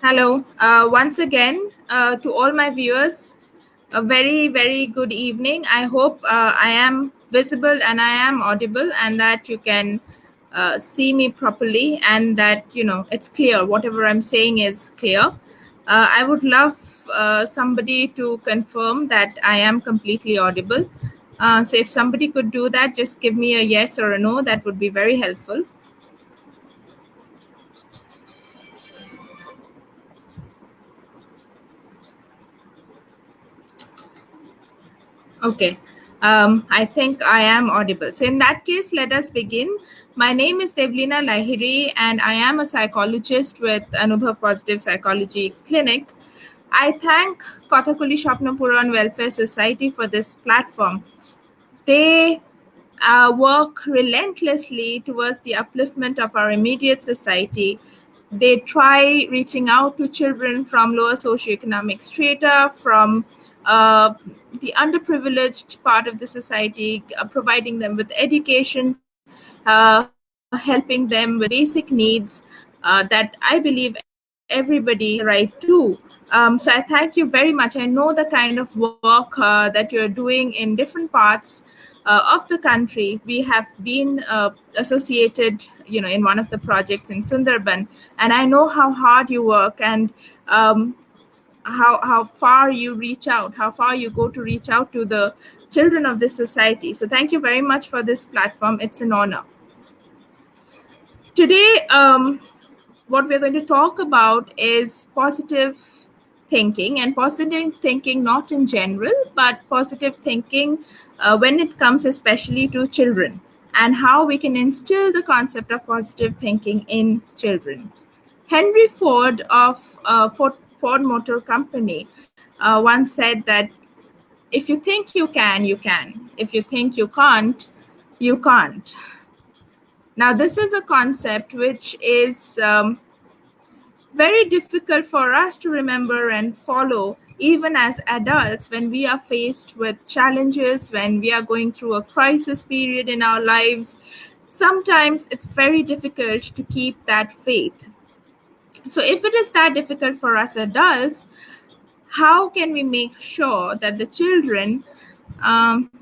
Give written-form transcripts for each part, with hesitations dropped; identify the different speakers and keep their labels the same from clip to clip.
Speaker 1: Hello. Once again, to all my viewers, a very, very good evening. I hope I am visible and I am audible and that you can see me properly and that, it's clear. Whatever I'm saying is clear. I would love somebody to confirm that I am completely audible. So if somebody could do that, just give me a yes or a no. That would be very helpful. Okay. I think I am audible. So, in that case, let us begin. My name is Devlina Lahiri, and I am a psychologist with Anubhav Positive Psychology Clinic. I thank Kathakuli Shapnapuran Welfare Society for this platform. They work relentlessly towards the upliftment of our immediate society. They try reaching out to children from lower socioeconomic strata, from uh, the underprivileged part of the society, providing them with education, helping them with basic needs that I believe everybody right to. So I thank you very much. I know the kind of work that you're doing in different parts of the country. We have been associated, in one of the projects in Sundarban, and I know how hard you work and how far you reach out, how far you go to reach out to the children of this society. So thank you very much for this platform. It's an honor. Today, what we're going to talk about is positive thinking, and positive thinking not in general, but positive thinking when it comes especially to children, and how we can instill the concept of positive thinking in children. Henry Ford of Ford Motor Company once said that if you think you can, you can. If you think you can't, you can't. Now, this is a concept which is very difficult for us to remember and follow, even as adults, when we are faced with challenges, when we are going through a crisis period in our lives. Sometimes it's very difficult to keep that faith. So, if it is that difficult for us adults, how can we make sure that the children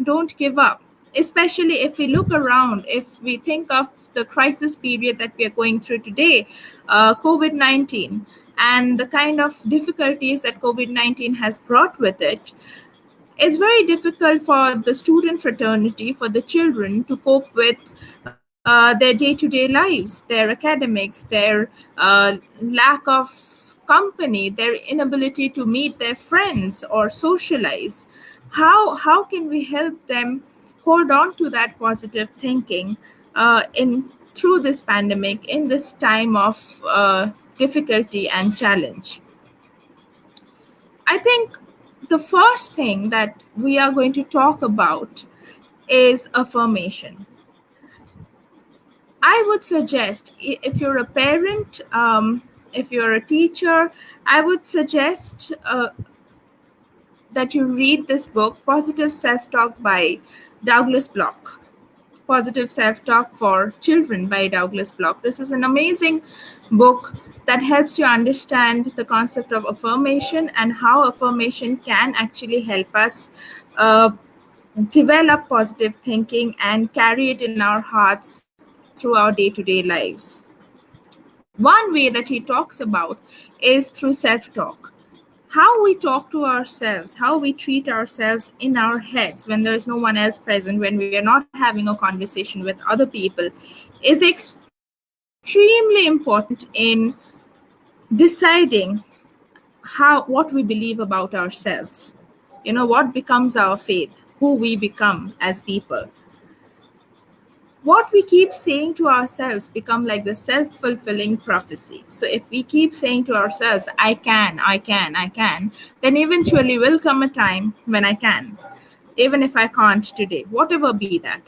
Speaker 1: don't give up? Especially if we look around, if we think of the crisis period that we are going through today, COVID 19, and the kind of difficulties that COVID 19 has brought with it, it's very difficult for the student fraternity, for the children to cope with their day-to-day lives, their academics, their lack of company, their inability to meet their friends or socialize. How can we help them hold on to that positive thinking in through this pandemic, in this time of difficulty and challenge? I think the first thing that we are going to talk about is affirmation. I would suggest, if you're a parent, if you're a teacher, I would suggest that you read this book, Positive Self Talk by Douglas Block. Positive Self Talk for Children by Douglas Block. This is an amazing book that helps you understand the concept of affirmation and how affirmation can actually help us uh, develop positive thinking and carry it in our hearts through our day to day lives. One way that he talks about is through self talk. How we talk to ourselves, how we treat ourselves in our heads when there is no one else present, when we are not having a conversation with other people, is extremely important in deciding what we believe about ourselves. What becomes our faith, who we become as people. What we keep saying to ourselves become like the self-fulfilling prophecy. So if we keep saying to ourselves, I can, then eventually will come a time when I can, even if I can't today, whatever be that.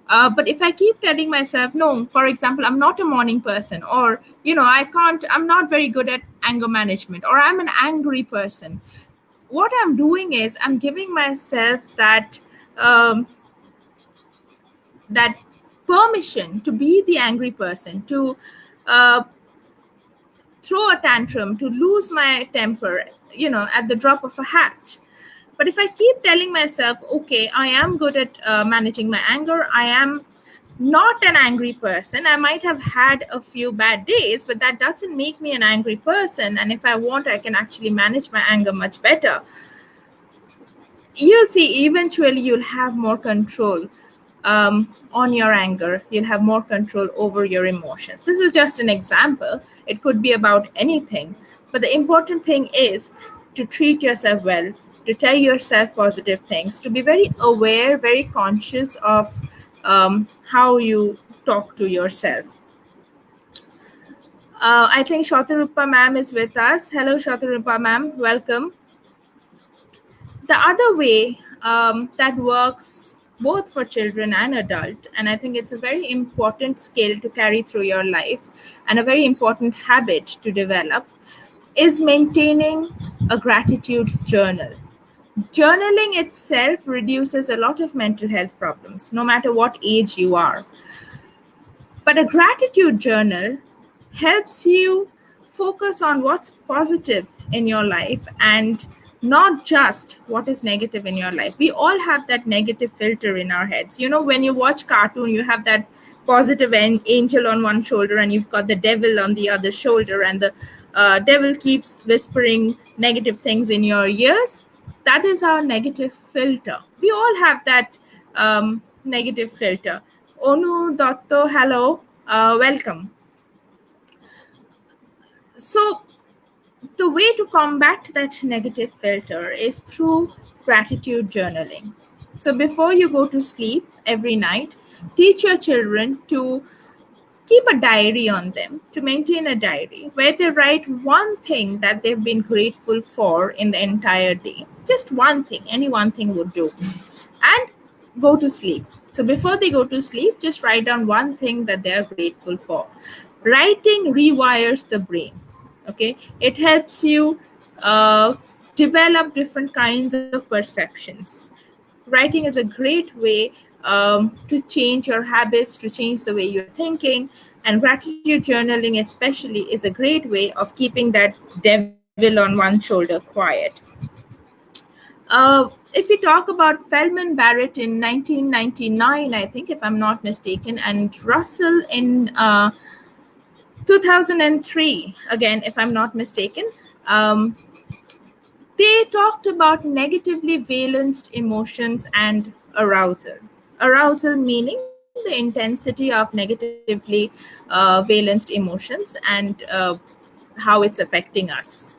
Speaker 1: But if I keep telling myself, no, for example, I'm not a morning person, or I'm not very good at anger management, or I'm an angry person, what I'm doing is I'm giving myself um, that permission to be the angry person, to uh, throw a tantrum, to lose my temper, at the drop of a hat. But if I keep telling myself, okay, I am good at managing my anger, I am not an angry person. I might have had a few bad days, but that doesn't make me an angry person. And if I want, I can actually manage my anger much better. You'll see eventually you'll have more control on your anger. You'll have more control over your emotions. This is just an example. It could be about anything. But the important thing is to treat yourself well, to tell yourself positive things, to be very aware, very conscious of how you talk to yourself. I think Shatarupa ma'am is with us. Hello, Shatarupa ma'am. Welcome. The other way that works both for children and adult, and I think it's a very important skill to carry through your life and a very important habit to develop, is maintaining a gratitude journal. Journaling itself reduces a lot of mental health problems, no matter what age you are. But a gratitude journal helps you focus on what's positive in your life and not just what is negative in your life. We all have that negative filter in our heads. When you watch cartoon, you have that positive angel on one shoulder and you've got the devil on the other shoulder, and the devil keeps whispering negative things in your ears. That is our negative filter. We all have that negative filter. Onu Dotto, hello, welcome. So the way to combat that negative filter is through gratitude journaling. So before you go to sleep every night, teach your children to keep a diary on them, to maintain a diary where they write one thing that they've been grateful for in the entire day. Just one thing, any one thing would do. And go to sleep. So before they go to sleep, just write down one thing that they are grateful for. Writing rewires the brain. Okay, it helps you develop different kinds of perceptions. Writing is a great way to change your habits, to change the way you're thinking, and gratitude journaling especially is a great way of keeping that devil on one shoulder quiet. If we talk about Feldman Barrett in 1999, I think, if I'm not mistaken, and Russell in 2003, again, if I'm not mistaken, they talked about negatively valenced emotions and arousal. Arousal meaning the intensity of negatively valenced emotions and how it's affecting us.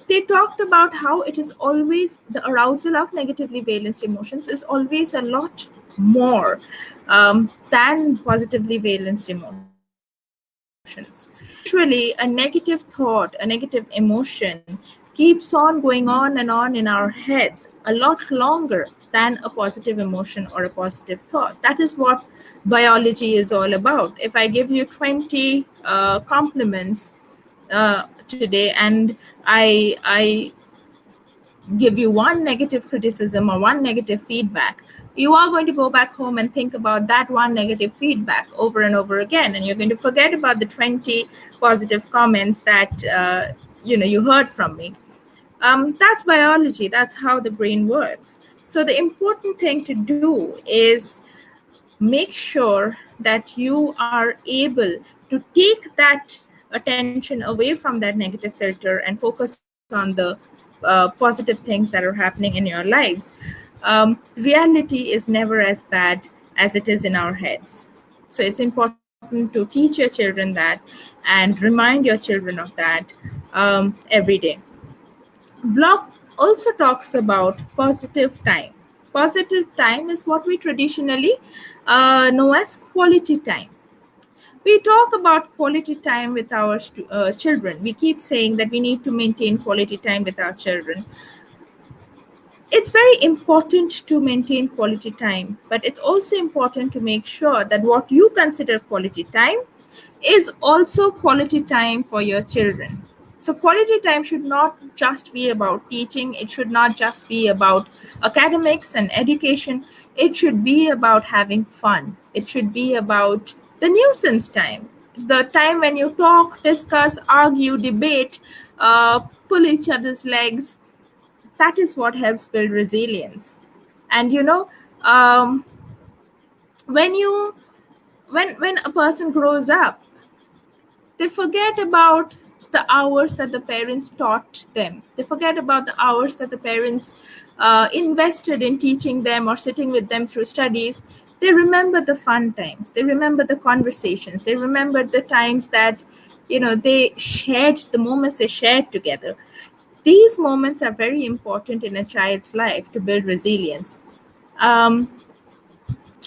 Speaker 1: They talked about how it is always, the arousal of negatively valenced emotions is always a lot more than positively valenced emotions. Usually, a negative thought, a negative emotion keeps on going on and on in our heads a lot longer than a positive emotion or a positive thought. That is what biology is all about. If I give you 20 compliments today, and I give you one negative criticism or one negative feedback, you are going to go back home and think about that one negative feedback over and over again, and you're going to forget about the 20 positive comments that you heard from me. That's biology. That's how the brain works. So the important thing to do is make sure that you are able to take that attention away from that negative filter and focus on the positive things that are happening in your lives. Reality is never as bad as it is in our heads. So it's important to teach your children that and remind your children of that every day. Block also talks about positive time. Positive time is what we traditionally know as quality time. We talk about quality time with our children. We keep saying that we need to maintain quality time with our children. It's very important to maintain quality time, but it's also important to make sure that what you consider quality time is also quality time for your children. So quality time should not just be about teaching. It should not just be about academics and education. It should be about having fun. It should be about the nuisance time. the time when you talk, discuss, argue, debate, pull each other's legs, that is what helps build resilience. And when you when a person grows up, they forget about the hours that the parents taught them. They forget about the hours that the parents invested in teaching them or sitting with them through studies. They remember the fun times. They remember the conversations. They remember the times that they shared, the moments they shared together. These moments are very important in a child's life to build resilience. um,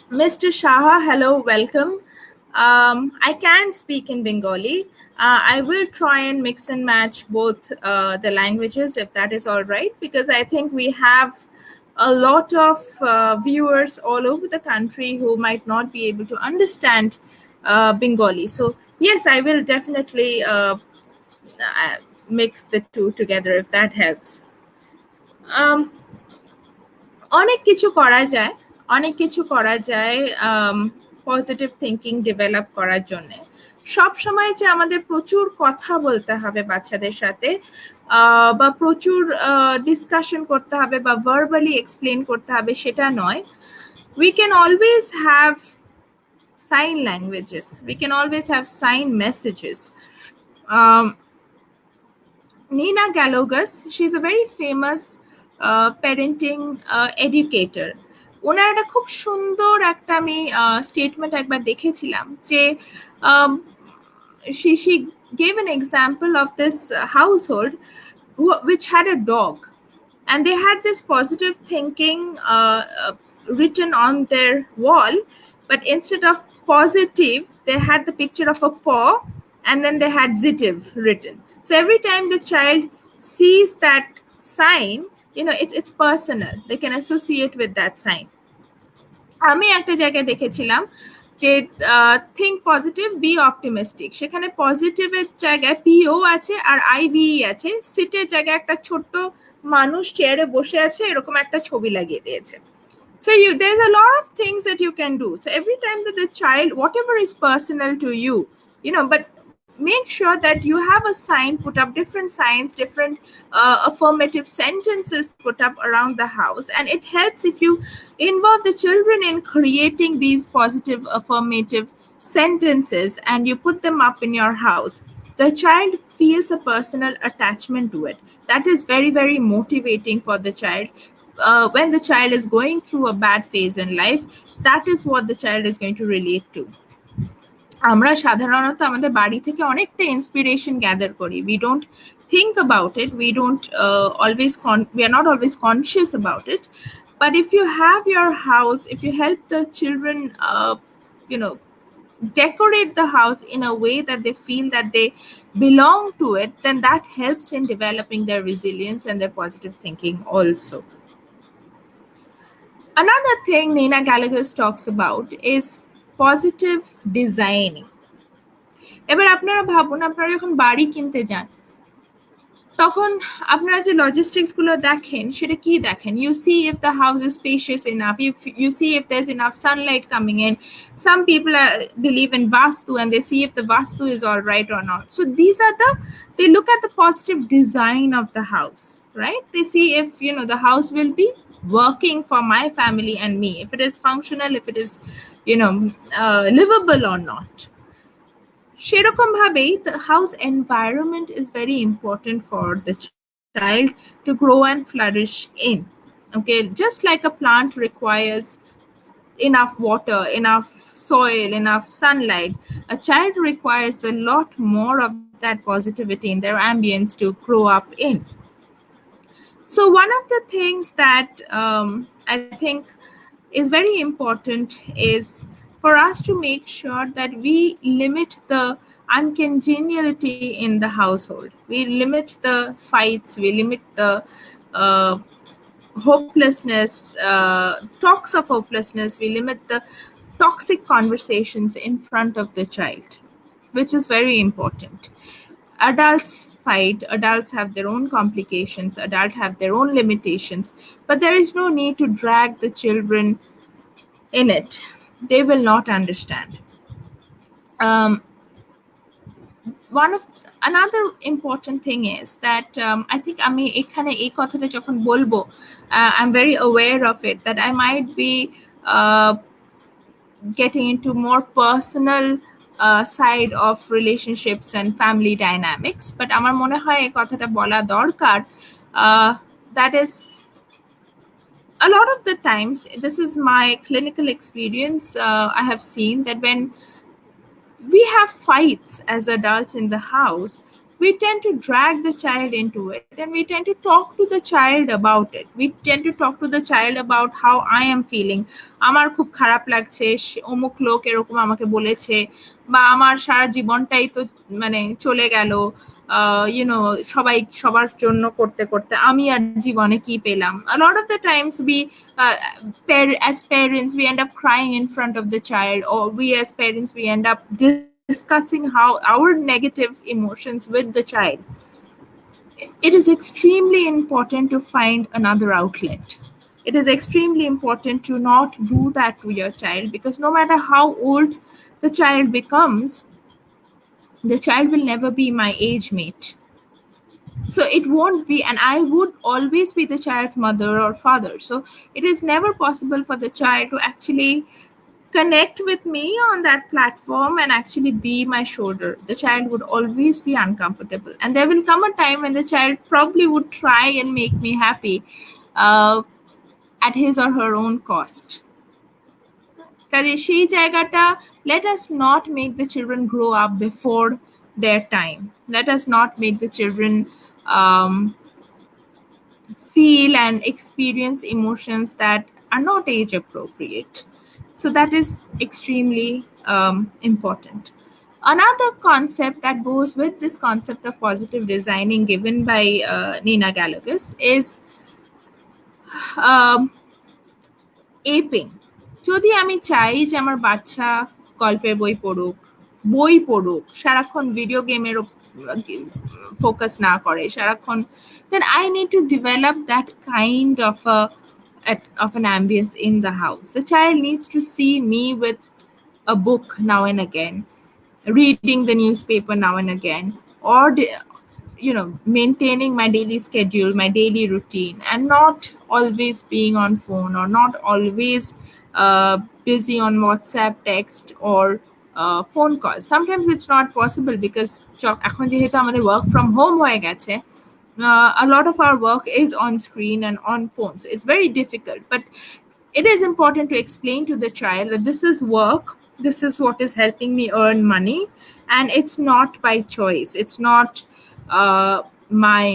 Speaker 1: Mr. Shaha, hello, welcome. I can speak in Bengali. I will try and mix and match both the languages, if that is all right, because I think we have a lot of viewers all over the country who might not be able to understand Bengali. So, yes, I will definitely mix the two together if that helps. Um, অনেক কিছু করা যায়, অনেক কিছু করা যায় positive thinking develop করার জন্য। সব সময় যে আমাদের প্রচুর কথা বলতে হবে বাচ্চাদের সাথে, বা প্রচুর ডিসকাশন করতে হবে বা ভার্বালি এক্সপ্লেন করতে হবে সেটা নয়। We can always have sign languages, we can always have sign messages. Nina Galogas, she's a very famous parenting educator. ওনার একটা খুব সুন্দর একটা আমি স্টেটমেন্ট একবার দেখেছিলাম যে she gave an example of this household which had a dog, and they had this positive thinking written on their wall, but instead of positive they had the picture of a paw, and then they had zitive written. So every time the child sees that sign, it's personal, they can associate with that sign. আমি একটা জায়গায় দেখেছিলাম যে think positive, B optimistic, সেখানে পজিটিভের জায়গায় পিও আছে আর আইবিই আছে, সিটের জায়গায় একটা ছোট্ট মানুষ চেয়ারে বসে আছে, এরকম একটা ছবি লাগিয়ে দিয়েছে। So there's a lot of things that you can do. So every time that the child, whatever is personal to you, but make sure that you have a sign put up, different signs, different affirmative sentences put up around the house. And it helps if you involve the children in creating these positive affirmative sentences and you put them up in your house. The child feels a personal attachment to it. That is very, very motivating for the child. When the child is going through a bad phase in life, that is what the child is going to relate to. আমরা সাধারণত আমাদের বাড়ি থেকে অনেকটা inspiration gather করি। We don't think about it, we don't we are not always conscious about it. But if you have your house, if you help the children decorate the house in a way that they feel that they belong to it, then that helps in developing their resilience and their positive thinking also. Another thing Nina Gallagher talks about is positive designing. এবার আপনারা ভাবুন, আপনারা যখন বাড়ি কিনতে যান তখন আপনারা যে লজিস্টিক্স গুলো দেখেন সেটা কি দেখেন? You see if the house is spacious enough, you see if there's enough sunlight coming in. Some people believe in vastu and they see if the vastu is all right or not. So they look at the positive design of the house, right? They see if the house will be working for my family and me, if it is functional, if it is livable or not. সেরকম ভাবেই the house environment is very important for the child to grow and flourish in. Okay, just like a plant requires enough water, enough soil, enough sunlight, a child requires a lot more of that positivity in their ambience to grow up in. So one of the things that I think is very important is for us to make sure that we limit the uncongeniality in the household. We limit the fights, we limit the hopelessness, talks of hopelessness, we limit the toxic conversations in front of the child, which is very important. Adults fight, adults have their own complications, adults have their own limitations, but there is no need to drag the children in it. They will not understand. one of another important thing is that I think আমি এখানে এই কথাটা যখন বলবো I'm very aware of it that I might be uh, getting into more personal side of relationships and family dynamics, but আমার মনে হয় এই কথাটা বলা দরকার. That is, a lot of the times, this is my clinical experience, I have seen that when we have fights as adults in the house, we tend to drag the child into it, and we tend to talk to the child about it. We tend to talk to the child about how I am feeling. আমার খুব খারাপ লাগছে, অমুক লোক এরকম আমাকে বলেছে, বা আমার সারা জীবনটাই তো মানে চলে গেল, ইউনো সবাই সবার জন্য করতে করতে আমি আর জীবনে কি পেলাম. A lot of the times we as parents we end up crying in front of the child, or we as parents we end up discussing how our negative emotions with the child. It is extremely important to find another outlet. It is extremely important to not do that to your child, because no matter how old the child becomes, the child will never be my age mate. So it won't be, and I would always be the child's mother or father. So it is never possible for the child to actually connect with me on that platform and actually be my shoulder. The child would always be uncomfortable, and there will come a time when the child probably would try and make me happy at his or her own cost. কাজে সেই জায়গাটা, let us not make the children grow up before their time. Let us not make the children feel and experience emotions that are not age appropriate. So that is extremely important. Another concept that goes with this concept of positive designing given by Nina Gallagher is aping. যদি আমি চাই যে আমার বাচ্চা গল্পের বই পড়ুক, সারাক্ষণ ভিডিও গেমের ফোকাস না করে সারাক্ষণ, then I need to develop that kind of an ambience in the house. The child needs to see me with a book now and again, reading the newspaper now and again, or maintaining my daily schedule, my daily routine, and not always being on phone, or not always busy on WhatsApp, text, or phone calls. Sometimes it's not possible because এখন যেহেতু আমাদের work from home হয়ে গেছে, a lot of our work is on screen and on phone, so it's very difficult. But it is important to explain to the child that this is work, this is what is helping me earn money, and it's not by choice. It's not my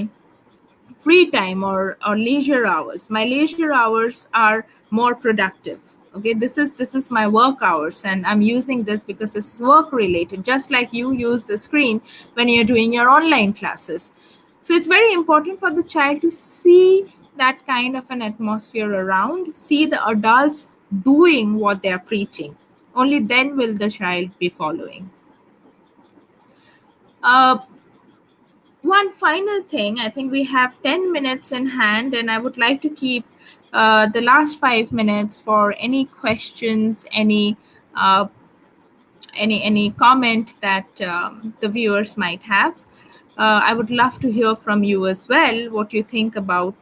Speaker 1: free time or leisure hours. My leisure hours are more productive. Okay, this is my work hours, and I'm using this because this is work related, just like you use the screen when you're doing your online classes. So it's very important for the child to see that kind of an atmosphere around, see the adults doing what they're preaching. Only then will the child be following. One final thing, I think we have 10 minutes in hand, and I would like to keep the last 5 minutes for any questions, any comment that the viewers might have. I would love to hear from you as well, what you think about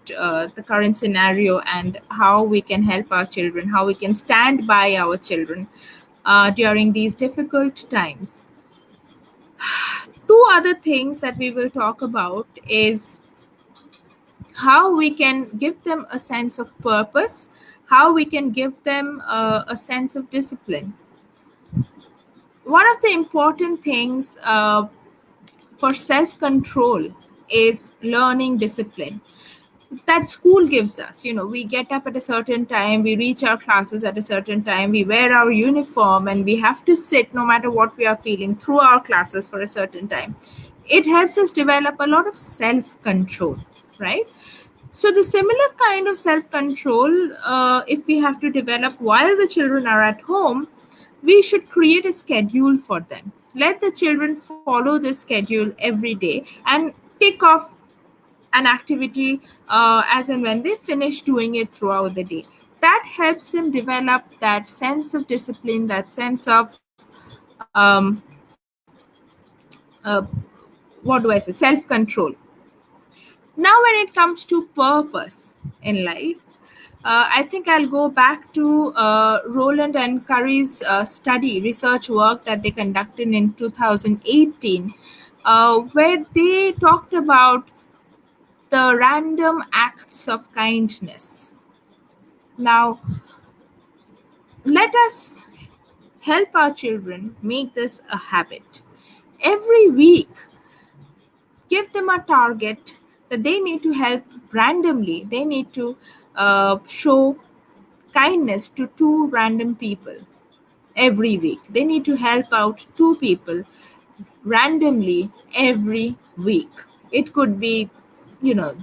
Speaker 1: the current scenario and how we can help our children, how we can stand by our children during these difficult times. Two other things that we will talk about is how we can give them a sense of purpose, how we can give them a sense of discipline. One of the important things for self-control is learning discipline that school gives us. We get up at a certain time, we reach our classes at a certain time, we wear our uniform, and we have to sit no matter what we are feeling through our classes for a certain time. It helps us develop a lot of self-control, right? So the similar kind of self-control, if we have to develop while the children are at home, we should create a schedule for them. Let the children follow this schedule every day and pick off an activity as and when they finish doing it throughout the day. That helps them develop that sense of discipline, that sense of uh, what do I say, self-control. Now, when it comes to purpose in life, I think I'll go back to Roland and Curry's research work that they conducted in 2018, where they talked about the random acts of kindness. Now, let us help our children make this a habit. Every week, give them a target that they need to help randomly. They need to show kindness to two random people every week. They need to help out two people randomly every week. It could be, you know,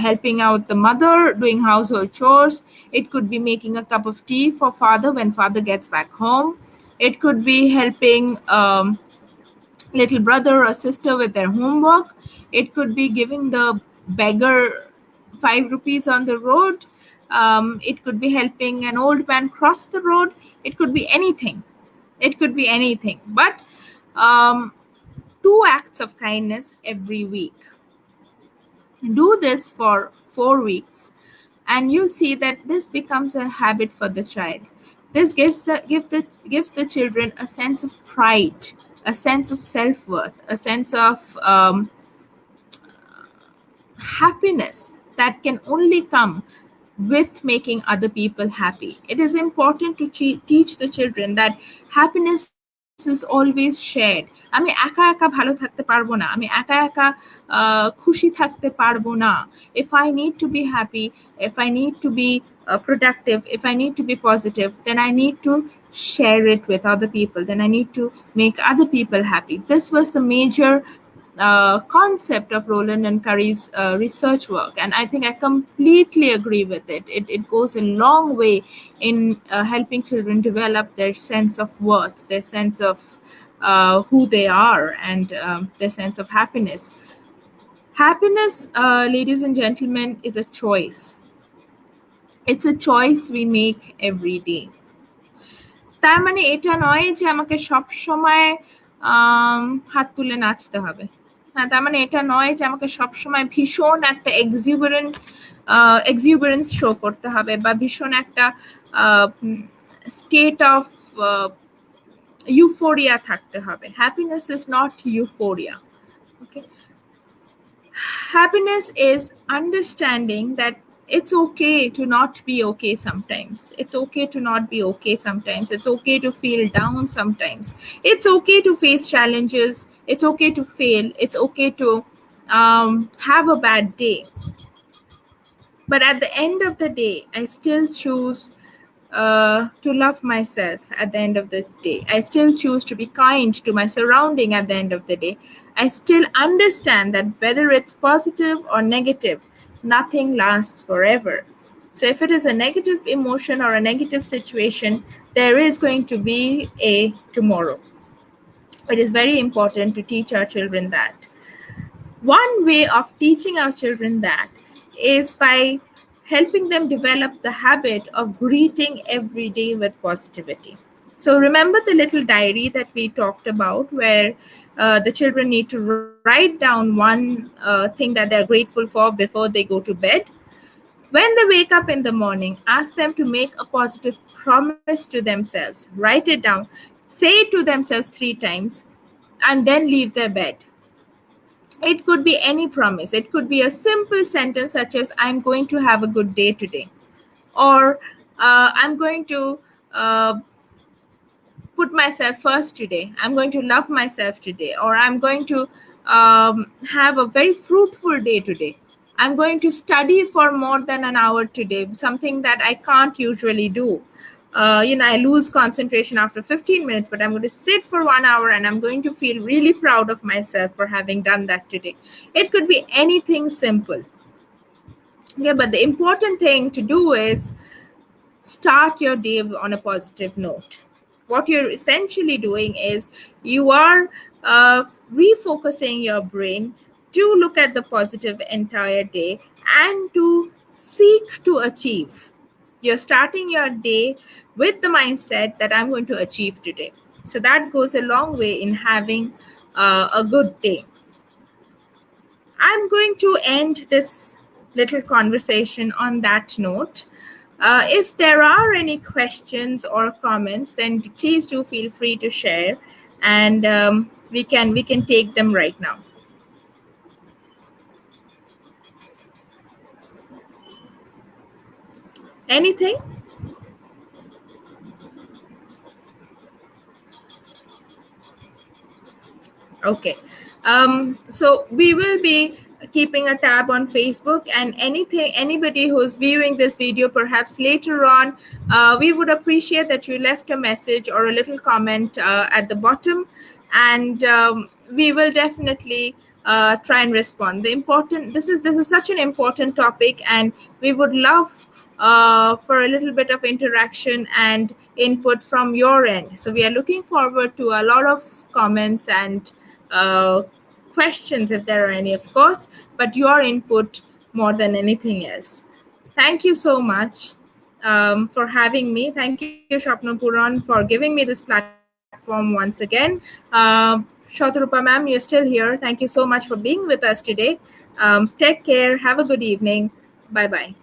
Speaker 1: helping out the mother doing household chores. It could be making a cup of tea for father when father gets back home. It could be helping little brother or sister with their homework. It could be giving the beggar 5 rupees on the road. It could be helping an old man cross the road. It could be anything. It could be anything. But um, two acts of kindness every week. Do this for 4 weeks, and you'll see that this becomes a habit for the child. This gives the children a sense of pride, a sense of self-worth, a sense of happiness that can only come with making other people happy. It is important to teach the children that happiness is always shared. আমি একা একা ভালো থাকতে পারবো না, আমি একা একা খুশি থাকতে পারবো না. If I need to be happy, if I need to be productive, if I need to be positive, then I need to share it with other people. Then I need to make other people happy. This was the major concept of Roland and Curry's research work, and I think I completely agree with it. It goes a long way in helping children develop their sense of worth, their sense of who they are, and their sense of happiness. Happiness, ladies and gentlemen, is a choice. It's a choice we make every day. তার মানে এটা নয় যে আমাকে সব সময় হাত তুলে নাচতে হবে। হ্যাঁ, তার মানে এটা নয় যে আমাকে সবসময় ভীষণ একটা এক্সিউবেরেন্স শো করতে হবে বা ভীষণ একটা স্টেট অফ ইউফোরিয়া থাকতে হবে। Happiness is not euphoria. Okay, happiness is understanding that it's okay to not be okay sometimes. It's okay to not be okay sometimes. It's okay to feel down sometimes. It's okay to face challenges. It's okay to fail. It's okay to have a bad day. But at the end of the day, I still choose to love myself at the end of the day. I still choose to be kind to my surrounding at the end of the day. I still understand that whether it's positive or negative, nothing lasts forever. So if it is a negative emotion or a negative situation, there is going to be a tomorrow. It is very important to teach our children that. One way of teaching our children that is by helping them develop the habit of greeting every day with positivity. So remember the little diary that we talked about, where the children need to write down one thing that they're grateful for before they go to bed. When they wake up in the morning, ask them to make a positive promise to themselves. Write it down, say it to themselves 3 times, and then leave their bed. It could be any promise. It could be a simple sentence such as, I'm going to have a good day today. Or I'm going to put myself first today. I'm going to love myself today. Or I'm going to have a very fruitful day today. I'm going to study for more than an hour today, something that I can't usually do. I lose concentration after 15 minutes, but I'm going to sit for 1 hour and I'm going to feel really proud of myself for having done that today. It could be anything simple. Yeah, but the important thing to do is start your day on a positive note. What you're essentially doing is you are refocusing your brain to look at the positive entire day and to seek to achieve. You're starting your day with the mindset that I'm going to achieve today. So that goes a long way in having a good day. I'm going to end this little conversation on that note. If there are any questions or comments, then please do feel free to share, and we can take them right now. Anything? Okay. So we will be keeping a tab on Facebook, and anybody who's viewing this video perhaps later on, we would appreciate that you left a message or a little comment at the bottom, and we will definitely try and respond. This is such an important topic, and we would love for a little bit of interaction and input from your end. So we are looking forward to a lot of comments and uh, questions, if there are any, of course, but your input more than anything else. Thank you so much for having me. Thank you, Shapna Puran, for giving me this platform once again. Shotrupa ma'am, you're still here. Thank you so much for being with us today. Take care. Have a good evening. Bye bye.